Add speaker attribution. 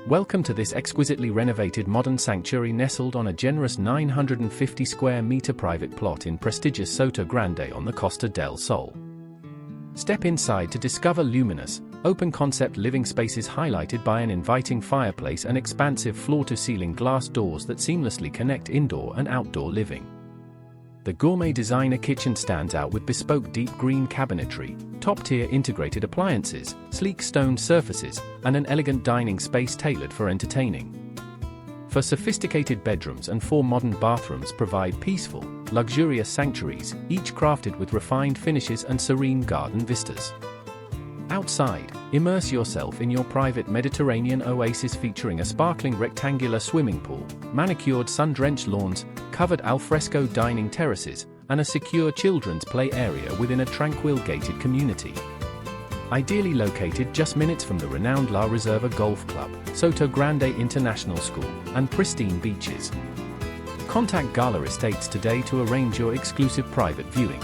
Speaker 1: Welcome to this exquisitely renovated modern sanctuary nestled on a generous 950 square meter private plot in prestigious Sotogrande on the Costa del Sol. Step inside to discover luminous, open-concept living spaces highlighted by an inviting fireplace and expansive floor-to-ceiling glass doors that seamlessly connect indoor and outdoor living. The gourmet designer kitchen stands out with bespoke deep green cabinetry, top-tier integrated appliances, sleek stone surfaces, and an elegant dining space tailored for entertaining. For sophisticated bedrooms and 4 modern bathrooms provide peaceful, luxurious sanctuaries, each crafted with refined finishes and serene garden vistas. Outside, immerse yourself in your private Mediterranean oasis featuring a sparkling rectangular swimming pool, manicured sun-drenched lawns, covered alfresco dining terraces, and a secure children's play area within a tranquil gated community. Ideally located just minutes from the renowned La Reserva Golf Club, Sotogrande International School, and pristine beaches. Contact Gala Estates today to arrange your exclusive private viewing.